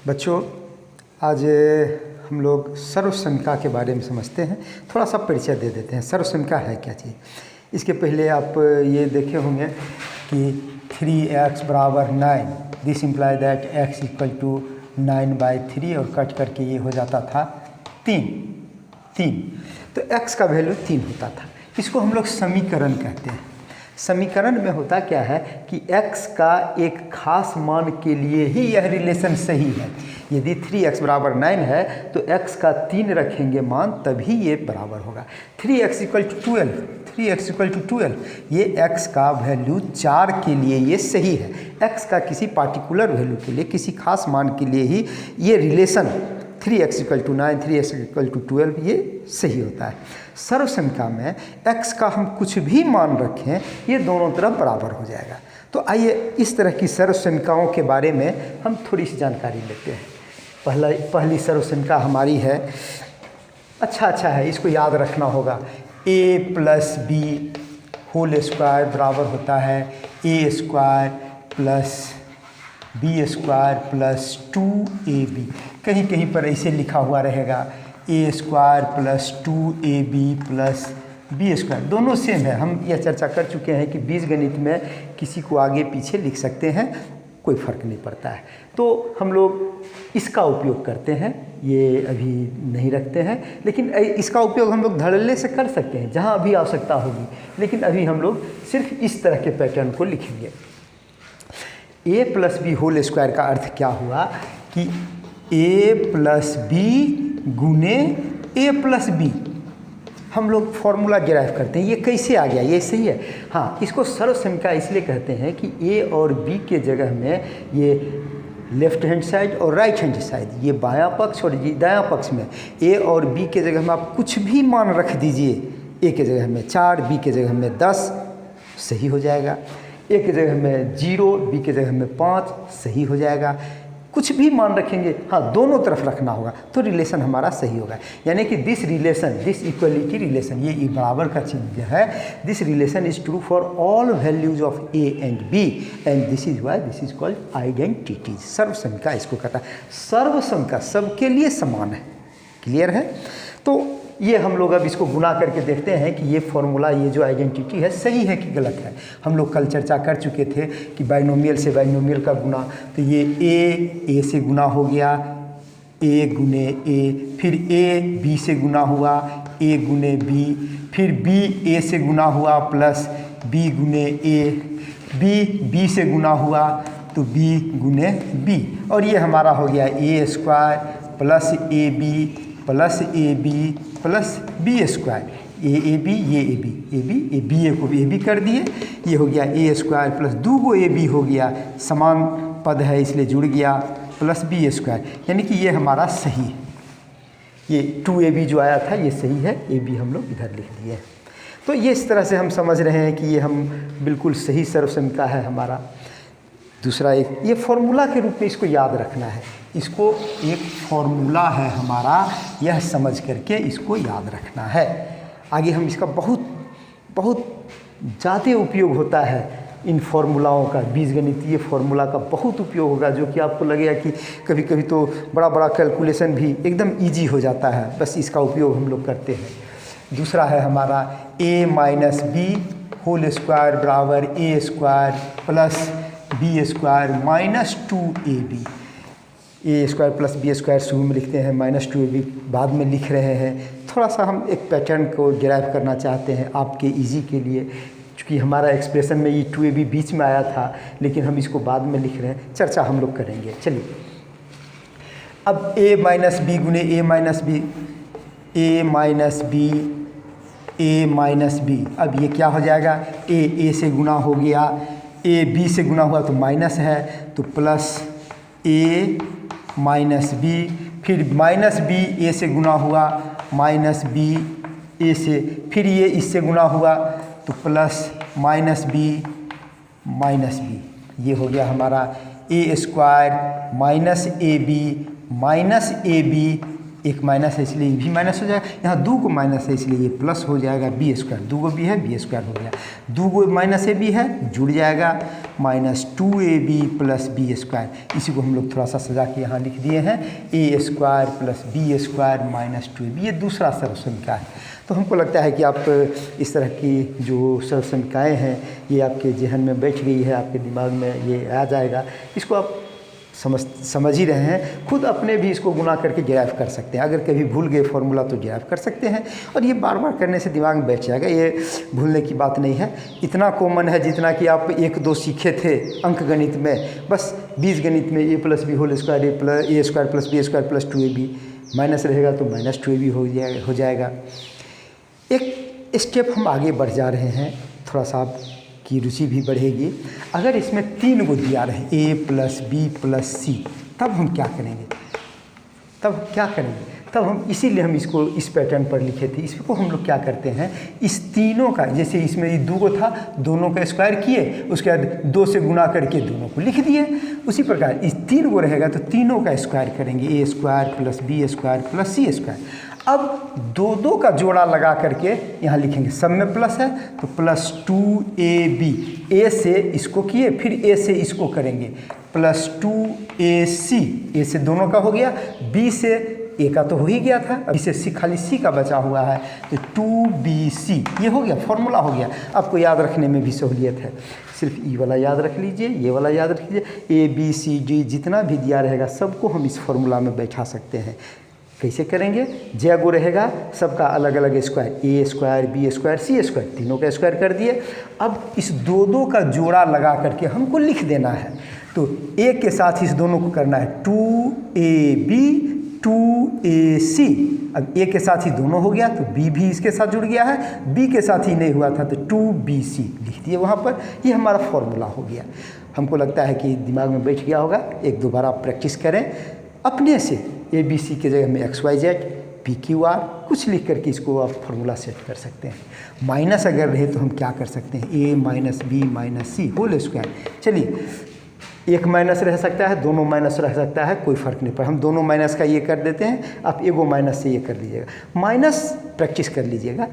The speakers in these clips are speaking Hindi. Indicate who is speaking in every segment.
Speaker 1: बच्चों, आज हम लोग सर्वसंख्या के बारे में समझते हैं। थोड़ा सा परिचय दे देते हैं। सर्वसंख्या है क्या चीज़। इसके पहले आप ये देखे होंगे कि 3x बराबर 9, this imply that x equal to 9/3 और कट करके ये हो जाता था 3। तो x का वैल्यू 3 होता था। इसको हम लोग समीकरण कहते हैं। समीकरण में होता क्या है कि x का एक खास मान के लिए ही यह रिलेशन सही है। यदि 3x बराबर 9 है तो x का 3 रखेंगे मान, तभी ये बराबर होगा। 3x equal to 12, 3x equal to 12, ये x का वैल्यू 4 के लिए ये सही है। x का किसी पार्टिकुलर वैल्यू के लिए, किसी खास मान के लिए ही ये relation 3x equal to 9, 3x equal to 12 ये सही होता है। सर्वसंख्या में x का हम कुछ भी मान रखें, ये दोनों तरफ बराबर हो जाएगा। तो आइए इस तरह की सर्वसंख्याओं के बारे में हम थोड़ी सी जानकारी लेते हैं। पहली सर्वसंख्या हमारी है, अच्छा है, इसको याद रखना होगा। a plus B whole square बराबर होता है a square plus B square plus 2ab। कहीं कहीं पर ऐसे लिखा हुआ रहेगा a square plus 2ab plus B square. दोनों सेम है। हम यह चर्चा कर चुके हैं कि बीजगणित में किसी को आगे पीछे लिख सकते हैं, कोई फ़र्क नहीं पड़ता है। तो हम लोग इसका उपयोग करते हैं, ये अभी नहीं रखते हैं, लेकिन इसका उपयोग हम लोग धड़ल्ले से कर सकते हैं जहाँ अभी आवश्यकता होगी। लेकिन अभी हम लोग सिर्फ इस तरह के पैटर्न को लिखेंगे। a plus B whole square का अर्थ क्या हुआ कि a प्लस बी गुने a प्लस बी। हम लोग फॉर्मूला डिराइव करते हैं। ये कैसे आ गया, ये सही है। हाँ, इसको सर्वसंख्या इसलिए कहते हैं कि a और b के जगह में ये लेफ्ट हैंड साइड और राइट हैंड साइड, ये बायां पक्ष और ये दायां पक्ष में a और b के जगह में आप कुछ भी मान रख दीजिए। a के जगह में 4, b के जगह में 10, सही हो जाएगा। a के जगह में 0, b के जगह में 5, सही हो जाएगा। कुछ भी मान रखेंगे, हाँ, दोनों तरफ रखना होगा तो रिलेशन हमारा सही होगा। यानी कि this relation, this equality relation, ये बराबर का चिन्ह है। This relation is true for all values of a and b and this is why this is called identity. सर्वसंख्या इसको कहता है। सर्वसंख्या सबके लिए समान है। क्लियर है। तो ये हम लोग अब इसको गुना करके देखते हैं कि ये फॉर्मूला, ये जो आइडेंटिटी है, सही है कि गलत है। हम लोग कल चर्चा कर चुके थे कि बाइनोमियल से बाइनोमियल का गुना, तो ये a से गुना हो गया, a गुने a, फिर a b से गुना हुआ, a गुने b, फिर b a से गुना हुआ प्लस b गुने a, b से गुना हुआ तो b गुने b, और ये हमारा हो गया a square plus ab plus ab plus B square. A B, ये ए बी ए को ए बी कर दिए, ये हो गया a square plus 2 A B हो गया, समान पद है इसलिए जुड़ गया, प्लस बी स्क्वायर। यानी कि ये हमारा सही है। ये 2ab जो आया था ये सही है, ए बी हम लोग इधर लिख दिए। तो ये इस तरह से हम समझ रहे हैं कि ये हम बिल्कुल सही सर्वसंख्या है हमारा। दूसरा, एक ये फॉर्मूला के रूप में इसको याद रखना है। इसको एक फॉर्मूला है हमारा, यह समझ करके इसको याद रखना है। आगे हम इसका बहुत ज़्यादा उपयोग होता है इन फॉर्मूलाओं का। बीजगणितीय फॉर्मूला का बहुत उपयोग होगा, जो कि आपको लगेगा कि कभी कभी तो बड़ा कैलकुलेशन भी एकदम ईजी हो जाता है। बस इसका उपयोग हम लोग करते हैं। दूसरा है हमारा a minus B whole square बराबर a square plus B square minus 2ab। a square plus B square शुरू में लिखते हैं, माइनस 2ab बाद में लिख रहे हैं। थोड़ा सा हम एक पैटर्न को डिराइव करना चाहते हैं आपके इजी के लिए, क्योंकि हमारा एक्सप्रेशन में ये 2ab बीच में आया था, लेकिन हम इसको बाद में लिख रहे हैं। चर्चा हम लोग करेंगे। चलिए, अब a माइनस बी गुने a minus B, a minus B, a minus B. अब ये क्या हो जाएगा, a से गुना हो गया, a b से गुना हुआ तो माइनस है, तो प्लस a माइनस बी, फिर माइनस बी a से गुना हुआ, माइनस बी a से, फिर ये इससे गुना हुआ तो plus minus B minus B. ये हो गया हमारा a square minus A B minus A B, एक माइनस है इसलिए भी माइनस हो जाएगा। यहाँ 2 को माइनस है इसलिए ये प्लस हो जाएगा, बी स्क्वायर, 2 बी है, बी स्क्वायर हो गया। 2 माइनस ए बी है, जुड़ जाएगा, minus 2ab plus B square. इसी को हम लोग थोड़ा सा सजा के यहाँ लिख दिए हैं a square plus B square minus 2ab। ये दूसरा सर्वसमीका है। तो हमको लगता है कि आप इस तरह की जो सर्वसमीकाएँ हैं ये आपके जहन में बैठ गई है, आपके दिमाग में ये आ जाएगा। इसको आप समझ ही रहे हैं, खुद अपने भी इसको गुना करके डिराइव कर सकते हैं। अगर कभी भूल गए फॉर्मूला तो डिराइव कर सकते हैं, और ये बार बार करने से दिमाग में बैठ जाएगा, ये भूलने की बात नहीं है। इतना कॉमन है जितना कि आप 1-2 सीखे थे अंक गणित में, बस बीज गणित में a plus B whole square A square plus B square plus 2ab, minus रहेगा तो माइनस 2ab हो जाएगा। एक स्टेप हम आगे बढ़ जा रहे हैं, थोड़ा सा की रुचि भी बढ़ेगी। अगर इसमें 3 को दिया रहे a प्लस बी प्लस सी, तब हम क्या करेंगे? तब हम इसीलिए हम इसको इस पैटर्न पर लिखे थे। इसको हम लोग क्या करते हैं, इस तीनों का, जैसे इसमें ये 2 को था, दोनों का स्क्वायर किए, उसके बाद 2 से गुना करके दोनों को लिख दिए। उसी प्रकार इस 3 को रहेगा तो तीनों का स्क्वायर करेंगे, a square plus B square plus C square. अब 2 का जोड़ा लगा करके यहाँ लिखेंगे, सब में प्लस है तो प्लस 2ab, a से इसको किए फिर a से इसको करेंगे, प्लस 2ac, a से दोनों का हो गया, b से a का तो हो ही गया था, अब इसे c खाली c का बचा हुआ है तो 2bc, ये हो गया, फॉर्मूला हो गया। आपको याद रखने में भी सहूलियत है, सिर्फ ई वाला याद रख लीजिए, ये वाला याद रख लीजिए, a b c d जितना भी दिया रहेगा सबको हम इस फॉर्मूला में बैठा सकते हैं। कैसे करेंगे? जय गो रहेगा, सबका अलग अलग square, a square B square C square, तीनों का स्क्वायर कर दिए। अब इस 2 का जोड़ा लगा करके हमको लिख देना है, तो a के साथ इस दोनों को करना है 2ab 2ac। अब a के साथ ही दोनों हो गया तो b भी इसके साथ जुड़ गया है, b के साथ ही नहीं हुआ था तो 2bc लिख दिए वहाँ पर। ये हमारा फॉर्मूला हो गया। हमको लगता है कि दिमाग में बैठ गया होगा। एक दो बार आप प्रैक्टिस करें अपने से, ए बी सी के जगह में XYZ PQR कुछ लिख करके इसको आप फार्मूला सेट कर सकते हैं। माइनस अगर रहे तो हम क्या कर सकते हैं, a minus B minus C whole square. चलिए, एक माइनस रह सकता है, दोनों माइनस रह सकता है, कोई फ़र्क नहीं पड़ा, हम दोनों माइनस का ये कर देते हैं। आप एगो माइनस से ये कर लीजिएगा, माइनस प्रैक्टिस कर लीजिएगा।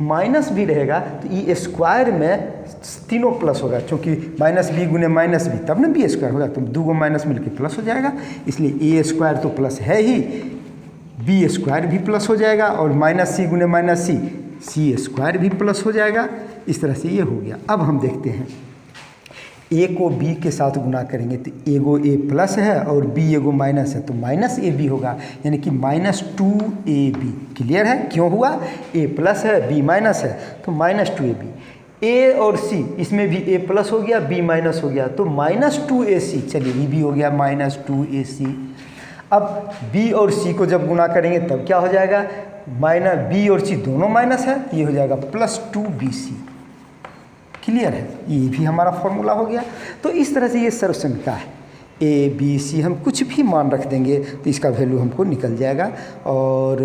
Speaker 1: माइनस भी रहेगा तो ई स्क्वायर में तीनों प्लस होगा, क्योंकि माइनस बी गुने माइनस बी तब ना बी स्क्वायर होगा, तो 2 माइनस मिलके प्लस हो जाएगा। इसलिए a स्क्वायर तो प्लस है ही, बी स्क्वायर भी प्लस हो जाएगा, और माइनस सी गुने माइनस सी स्क्वायर भी प्लस हो जाएगा। इस तरह से ये हो गया। अब हम देखते हैं, a को b के साथ गुना करेंगे तो एगो a प्लस है और b एगो माइनस है तो माइनस ab होगा, यानी कि माइनस 2ab। क्लियर है क्यों हुआ? a प्लस है b माइनस है तो माइनस 2ab। a और c, इसमें भी a प्लस हो गया b माइनस हो गया तो माइनस 2ac। चलिए ये भी हो गया माइनस 2ac। अब b और c को जब गुना करेंगे तब क्या हो जाएगा, माइनस b और c दोनों माइनस है, ये हो जाएगा प्लस 2bc। क्लियर है, ये भी हमारा फॉर्मूला हो गया। तो इस तरह से ये सर्वसमीका है, a b c हम कुछ भी मान रख देंगे तो इसका वैल्यू हमको निकल जाएगा, और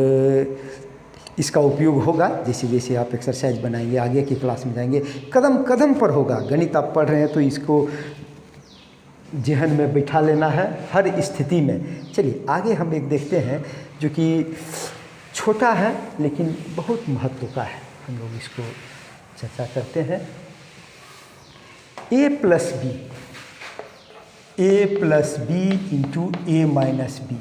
Speaker 1: इसका उपयोग होगा जैसे जैसे आप एक्सरसाइज बनाएंगे, आगे की क्लास में जाएंगे, कदम कदम पर होगा। गणित आप पढ़ रहे हैं तो इसको जहन में बैठा लेना है हर स्थिति में। चलिए आगे हम एक देखते हैं जो कि छोटा है लेकिन बहुत महत्व का है, हम लोग इसको चर्चा करते हैं। a plus B into a minus B,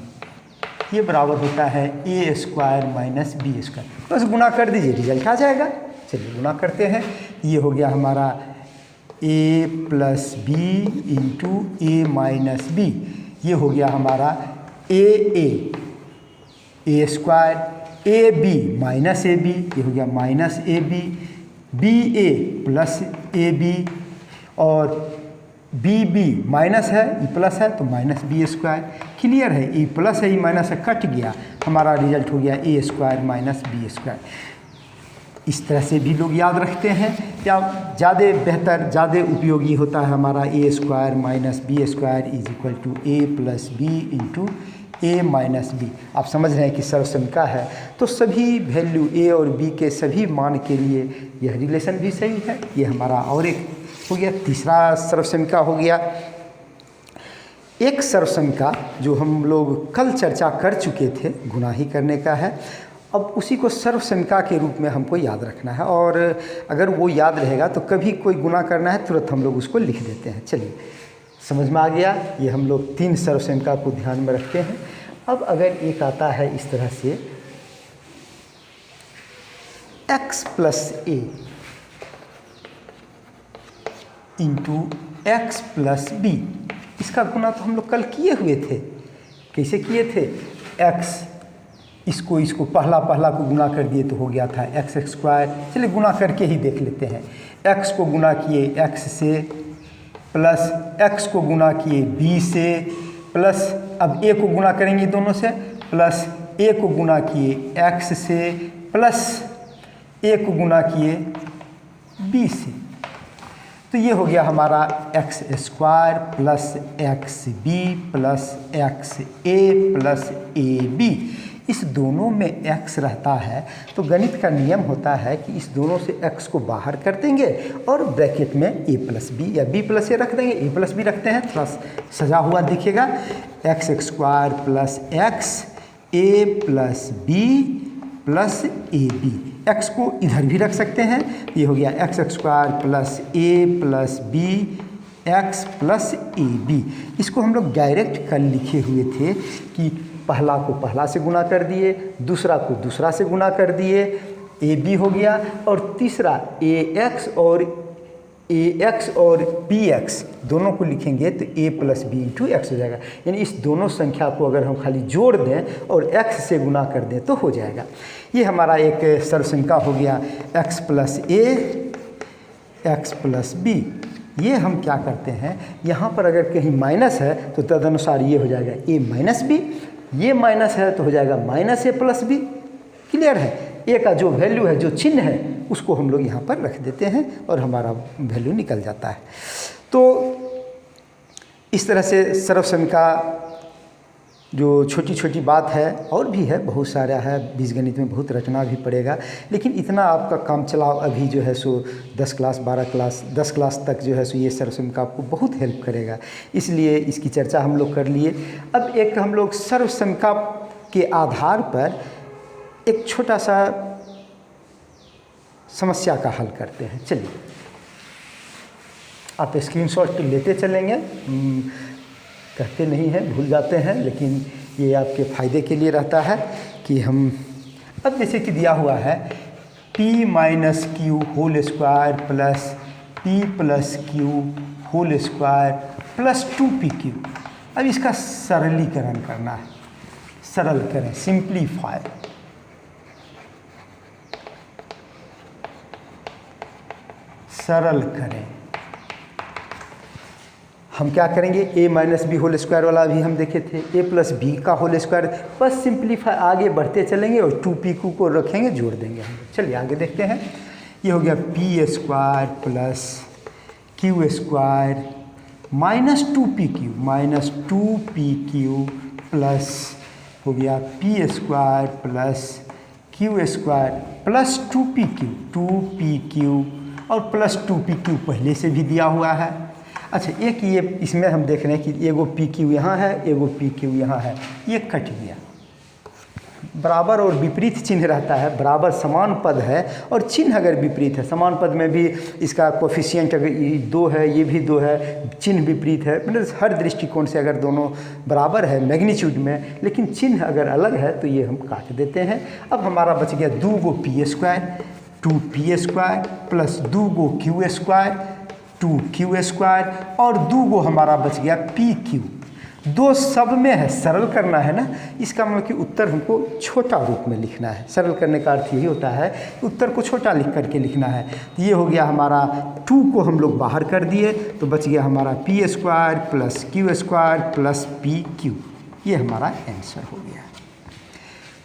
Speaker 1: ये बराबर होता है a square minus B square. बस गुना कर दीजिए, रिजल्ट आ जाएगा। चलिए गुना करते हैं। ये हो गया हमारा a plus B into a minus B, ये हो गया हमारा a square A B minus A B, ये हो गया minus A B A plus A B, और बी माइनस है, ई प्लस है तो माइनस बी स्क्वायर। क्लियर है, ई प्लस है ई माइनस है कट गया, हमारा रिजल्ट हो गया ए स्क्वायर माइनस बी स्क्वायर। इस तरह से भी लोग याद रखते हैं, या ज़्यादा बेहतर ज़्यादा उपयोगी होता है हमारा a square minus B square is equal to a plus B into a minus b. आप समझ रहे हैं कि सर्वसमीका है तो सभी वैल्यू ए और बी के सभी मान के लिए यह रिलेशन भी सही है। ये हमारा और एक हो गया, तीसरा सर्वसमीका हो गया। एक सर्वसमीका जो हम लोग कल चर्चा कर चुके थे, गुना ही करने का है, अब उसी को सर्वसंख्या के रूप में हमको याद रखना है, और अगर वो याद रहेगा तो कभी कोई गुना करना है तुरंत हम लोग उसको लिख देते हैं। चलिए, समझ में आ गया। ये हम लोग 3 सर्वसंख्या को ध्यान में रखते हैं। अब अगर एक आता है इस तरह से x + a into x + b, इसका गुना तो हम लोग कल किए हुए थे। कैसे किए थे? x इसको पहला को गुना कर दिए तो हो गया था x²। चलिए गुना करके ही देख लेते हैं। x को गुना किए x से, प्लस x को गुना किए b से, प्लस अब a को गुना करेंगे दोनों से, प्लस a को गुना किए x से, प्लस a को गुना किए b से। तो ये हो गया हमारा x² plus xb plus xa plus ab। इस दोनों में x रहता है तो गणित का नियम होता है कि इस दोनों से x को बाहर कर देंगे और ब्रैकेट में a + b या b + a रख देंगे। a + b रखते हैं, थोड़ा सजा हुआ दिखेगा। x² plus x a plus b plus ab। x को इधर भी रख सकते हैं, ये हो गया x² plus a plus b x plus ab। इसको हम लोग डायरेक्ट कल लिखे हुए थे कि पहला को पहला से गुना कर दिए, दूसरा को दूसरा से गुना कर दिए, ab हो गया, और तीसरा ax और bx दोनों को लिखेंगे तो a + b × x हो जाएगा। यानी इस दोनों संख्या को अगर हम खाली जोड़ दें और x से गुना कर दें तो हो जाएगा। ये हमारा एक सर्वसंख्या हो गया x + a x + b। ये हम क्या करते हैं, यहाँ पर अगर कहीं माइनस है तो तदनुसार ये हो जाएगा a - b, ये माइनस है तो हो जाएगा -a + b। क्लियर है? a का जो वैल्यू है, जो चिन्ह है, उसको हम लोग यहाँ पर रख देते हैं और हमारा वैल्यू निकल जाता है। तो इस तरह से सर्वसंख्या जो छोटी छोटी बात है, और भी है, बहुत सारा है, बीजगणित में बहुत रचना भी पड़ेगा, लेकिन इतना आपका काम चलाओ अभी जो है सो 10 क्लास 12 क्लास 10 क्लास तक जो है सो ये सर्वसंख्या आपको बहुत हेल्प करेगा, इसलिए इसकी चर्चा हम लोग कर लिए। अब एक हम लोग सर्वसंख्या के आधार पर एक छोटा सा समस्या का हल करते हैं। चलिए, आप स्क्रीनशॉट लेते चलेंगे, कहते नहीं हैं, भूल जाते हैं, लेकिन ये आपके फ़ायदे के लिए रहता है कि हम अब जैसे कि दिया हुआ है p - q whole square plus p + q whole square plus 2pq। अब इसका सरलीकरण करना है, सरल करें, सिंप्लीफाई। सरल करें, हम क्या करेंगे, a - b होल स्क्वायर वाला भी हम देखे थे, a + b का होल स्क्वायर, बस सिंप्लीफाई आगे बढ़ते चलेंगे और 2pq को रखेंगे, जोड़ देंगे हम। चलिए आगे देखते हैं। ये हो गया p² plus q² -2pq plus हो गया p² plus q² plus 2pq और प्लस 2pq पहले से भी दिया हुआ है। अच्छा, एक ये इसमें हम देख रहे हैं कि एगो pq यहाँ है, एगो pq यहाँ है, ये कट गया। बराबर और विपरीत चिन्ह रहता है, बराबर समान पद है और चिन्ह अगर विपरीत है, समान पद में भी इसका कोफिशिएंट अगर 2 है, ये भी 2 है, चिन्ह विपरीत है, मतलब हर दृष्टिकोण से अगर दोनों बराबर है मैग्नीट्यूड में, लेकिन चिन्ह अगर अलग है तो ये हम काट देते हैं। अब हमारा बच गया 2 p² 2p² plus 2 q² 2q² और 2 हमारा बच गया pq। 2 सब में है, सरल करना है ना, इसका मतलब कि उत्तर हमको छोटा रूप में लिखना है। सरल करने का अर्थ यही होता है कि उत्तर को छोटा लिख करके लिखना है। तो ये हो गया हमारा 2 को हम लोग बाहर कर दिए तो बच गया हमारा p² plus q² plus pq। ये हमारा आंसर हो गया।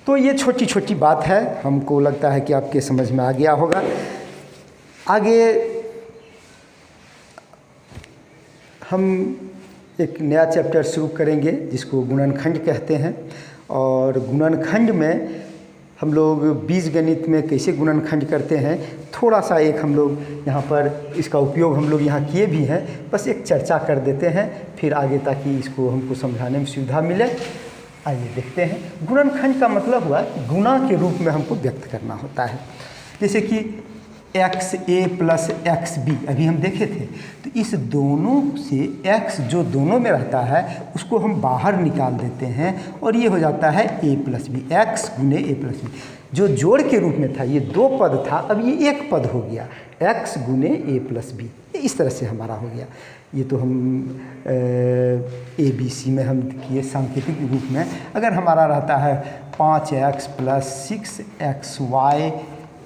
Speaker 1: तो ये छोटी छोटी बात है, हमको लगता है कि आपके समझ में आ गया होगा। आगे हम एक नया चैप्टर शुरू करेंगे जिसको गुणनखंड कहते हैं, और गुणनखंड में हम लोग बीजगणित में कैसे गुणनखंड करते हैं, थोड़ा सा एक हम लोग यहाँ पर इसका उपयोग हम लोग यहाँ किए भी हैं, बस एक चर्चा कर देते हैं फिर आगे, ताकि इसको हमको समझाने में सुविधा मिले। आइए देखते हैं। गुणनखंड का मतलब हुआ कि गुणा के रूप में हमको व्यक्त करना होता है। जैसे कि एक्स ए प्लस एक्स बी अभी हम देखे थे, तो इस दोनों से एक्स जो दोनों में रहता है उसको हम बाहर निकाल देते हैं और ये हो जाता है ए प्लस बी, एक्स गुने ए प्लस बी। जो जोड़ के रूप में था ये 2 पद था, अब ये 1 पद हो गया, एक्स गुने ए प्लस बी। इस तरह से हमारा हो गया। ये तो हम ए बी सी में हम किए सांकेतिक रूप में। अगर हमारा रहता है 5x प्लस 6xy,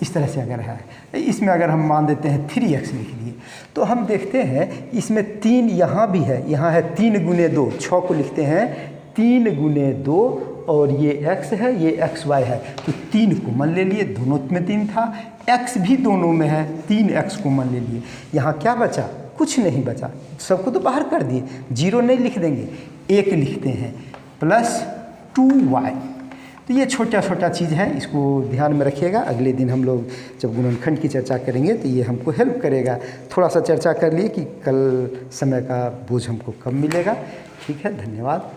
Speaker 1: इस तरह से अगर है, इसमें अगर हम मान देते हैं 3x लिख लिए, तो हम देखते हैं इसमें 3 यहाँ भी है, यहाँ है 3 गुने 2, 6 को लिखते हैं 3 गुने 2 और ये x है, ये xy है, तो 3 कॉमन ले लिए, दोनों में 3 था, x भी दोनों में है, 3x कॉमन ले लिए। यहाँ क्या बचा? कुछ नहीं बचा, सबको तो बाहर कर दिए, 0 नहीं लिख देंगे, 1 लिखते हैं प्लस 2y। तो ये छोटा छोटा चीज़ है, इसको ध्यान में रखिएगा। अगले दिन हम लोग जब गुणनखंड की चर्चा करेंगे तो ये हमको हेल्प करेगा। थोड़ा सा चर्चा कर लिए कि कल समय का बोझ हमको कम मिलेगा। ठीक है, धन्यवाद।